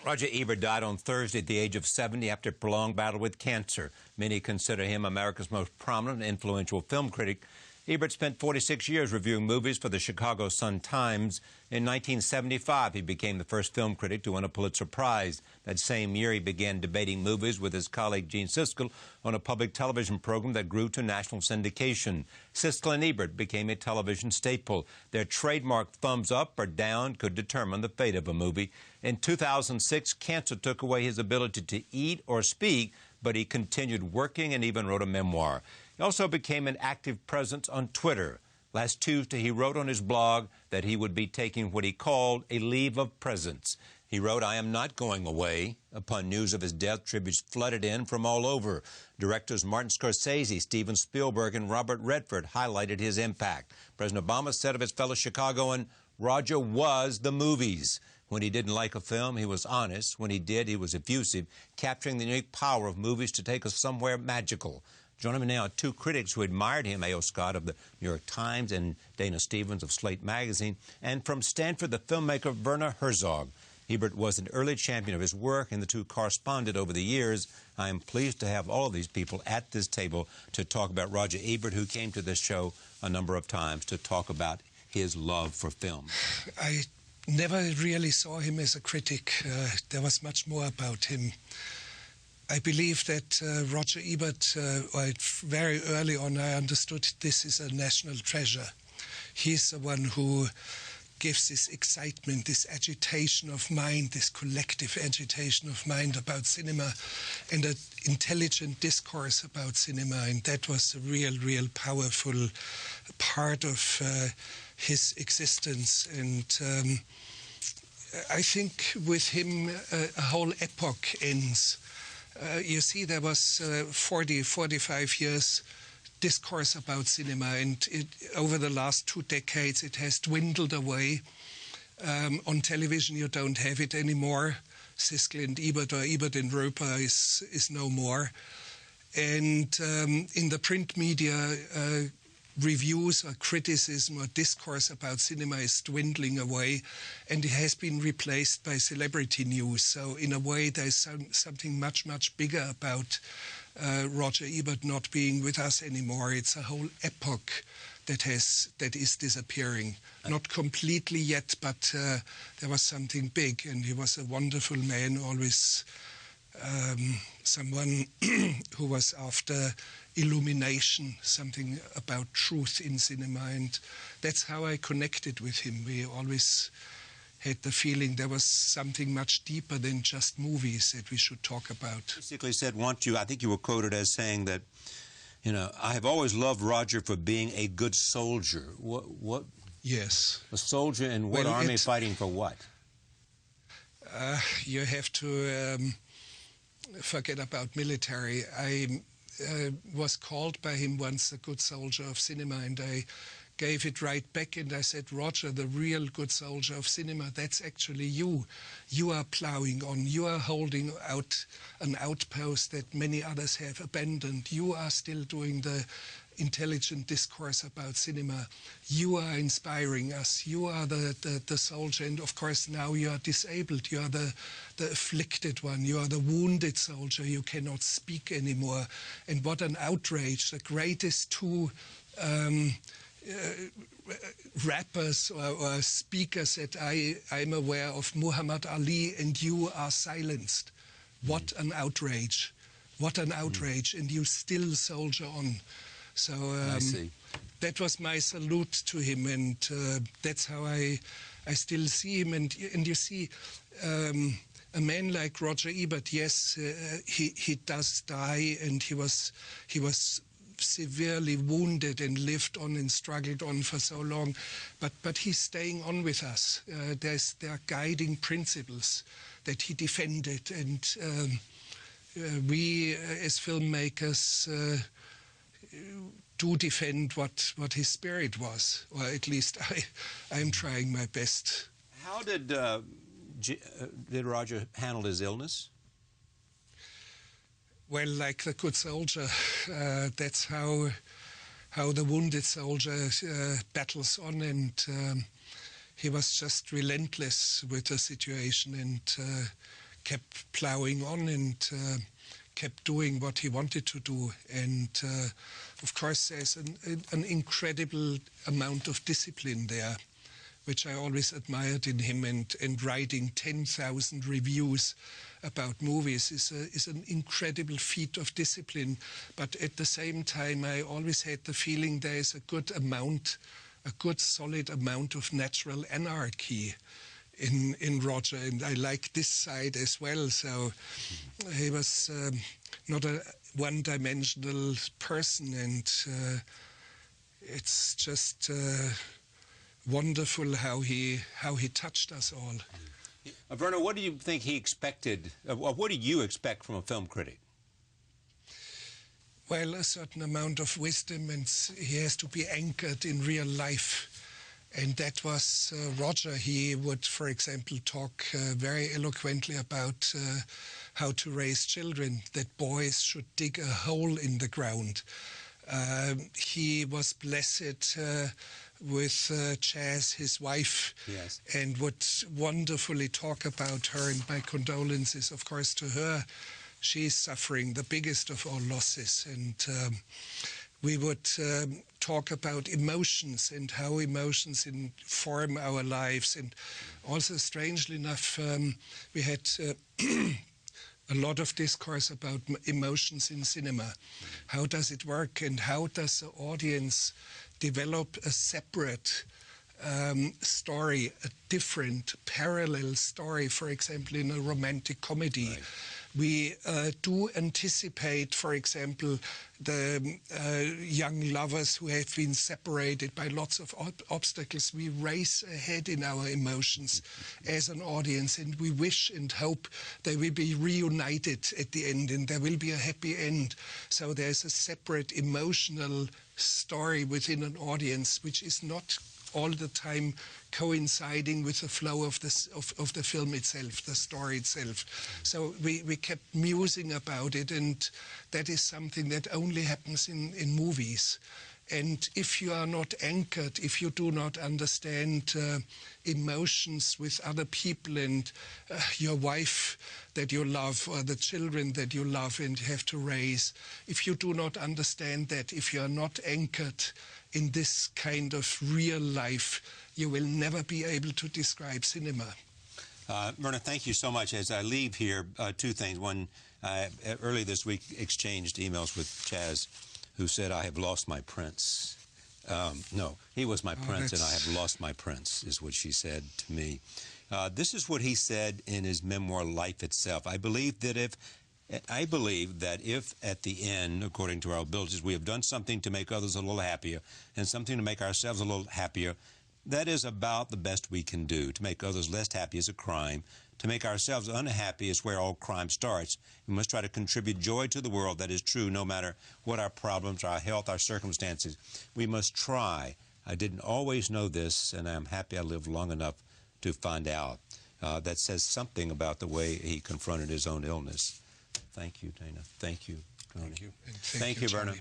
Roger Ebert died on Thursday at the age of 70 after a prolonged battle with cancer. Many consider him America's most prominent and influential film critic. Ebert spent 46 years reviewing movies for the Chicago Sun-Times. In 1975, he became the first film critic to win a Pulitzer Prize. That same year, he began debating movies with his colleague Gene Siskel on a public television program that grew to national syndication. Siskel and Ebert became a television staple. Their trademark thumbs up or down could determine the fate of a movie. In 2006, cancer took away his ability to eat or speak, but he continued working and even wrote a memoir. He also became an active presence on Twitter. Last Tuesday, he wrote on his blog that he would be taking what he called a leave of presence. He wrote, "I am not going away." Upon news of his death, tributes flooded in from all over. Directors Martin Scorsese, Steven Spielberg, and Robert Redford highlighted his impact. President Obama said of his fellow Chicagoan, "Roger was the movies." When he didn't like a film, he was honest. When he did, he was effusive, capturing the unique power of movies to take us somewhere magical. Joining me now are two critics who admired him, A.O. Scott of the New York Times and Dana Stevens of Slate Magazine, and from Stanford, the filmmaker Werner Herzog. Ebert was an early champion of his work, and the two corresponded over the years. I am pleased to have all of these people at this table to talk about Roger Ebert, who came to this show a number of times to talk about his love for film. I never really saw him as a critic. There was much more about him. I believe that Roger Ebert, very early on, I understood this is a national treasure. He's the one who gives this excitement, this agitation of mind, this collective agitation of mind about cinema, and an intelligent discourse about cinema. And that was a real powerful part of his existence. And I think with him, a whole epoch ends. You see, there was 45 years discourse about cinema, and over the last 2 decades it has dwindled away. On television you don't have it anymore. Siskel and Ebert, or Ebert and Roeper is no more. And in the print media, reviews or criticism or discourse about cinema is dwindling away, and it has been replaced by celebrity news. So in a way there's something much bigger about Roger Ebert not being with us anymore. It's a whole epoch that is disappearing. Not completely yet, but there was something big, and he was a wonderful man, always someone who was after illumination, something about truth in cinema, and that's how I connected with him. We always had the feeling there was something much deeper than just movies that we should talk about. Basically said, I think you were quoted as saying that, I have always loved Roger for being a good soldier. What? Yes. A soldier in what army, fighting for what? You have to forget about military. I was called by him once a good soldier of cinema, and I gave it right back, and I said, "Roger, the real good soldier of cinema, that's actually you. You are plowing on. You are holding out an outpost that many others have abandoned. You are still doing the intelligent discourse about cinema. You are inspiring us. You are the soldier, and of course now you are disabled. You are the afflicted one. You are the wounded soldier. You cannot speak anymore." And what an outrage. The greatest two rappers or speakers that I'm aware of, Muhammad Ali and you, are silenced. What an outrage. What an outrage. And you still soldier on. So I see. That was my salute to him, and that's how I still see him. And you see, a man like Roger Ebert, yes, he does die, and he was severely wounded and lived on and struggled on for so long, but he's staying on with us. There are guiding principles that he defended, and we as filmmakers do defend what his spirit was, or at least I am trying my best. How did Roger handle his illness? Well, like the good soldier, that's how the wounded soldier battles on, and he was just relentless with the situation and kept plowing on and kept doing what he wanted to do. And of course, there's an incredible amount of discipline there, which I always admired in him. And writing 10,000 reviews about movies is an incredible feat of discipline. But at the same time, I always had the feeling there is a good solid amount of natural anarchy in Roger, and I like this side as well. So he was not a one-dimensional person, and it's just wonderful how he touched us all. Werner, what do you think he expected? What do you expect from a film critic? Well, a certain amount of wisdom, and he has to be anchored in real life. And that was Roger. He would, for example, talk very eloquently about how to raise children, that boys should dig a hole in the ground. He was blessed with Chaz, his wife, yes, and would wonderfully talk about her. And my condolences, of course, to her. She's suffering the biggest of all losses. And we would talk about emotions and how emotions inform our lives. And also, strangely enough, we had a lot of discourse about emotions in cinema. How does it work, and how does the audience develop a separate story, a different parallel story, for example, in a romantic comedy? Right. We do anticipate, for example, the young lovers who have been separated by lots of obstacles. We race ahead in our emotions as an audience, and we wish and hope they will be reunited at the end, and there will be a happy end. So there's a separate emotional story within an audience, which is not all the time coinciding with the flow of the film itself, the story itself. So we kept musing about it, and that is something that only happens in movies. And if you are not anchored, if you do not understand emotions with other people and your wife that you love, or the children that you love and have to raise, if you do not understand that, if you are not anchored in this kind of real life, you will never be able to describe cinema. Werner, thank you so much. As I leave here, two things. One, early this week exchanged emails with Chaz, who said, "I have lost my prince." No, he was my prince, and I have lost my prince, is what she said to me. This is what he said in his memoir, Life Itself. I believe that if at the end, according to our abilities, we have done something to make others a little happier and something to make ourselves a little happier, that is about the best we can do. To make others less happy is a crime. To make ourselves unhappy is where all crime starts. We must try to contribute joy to the world. That is true no matter what our problems, our health, our circumstances. We must try. I didn't always know this, and I'm happy I lived long enough to find out. That says something about the way he confronted his own illness. Thank you, Dana. Thank you, Tony. Thank you. Thank you, Werner.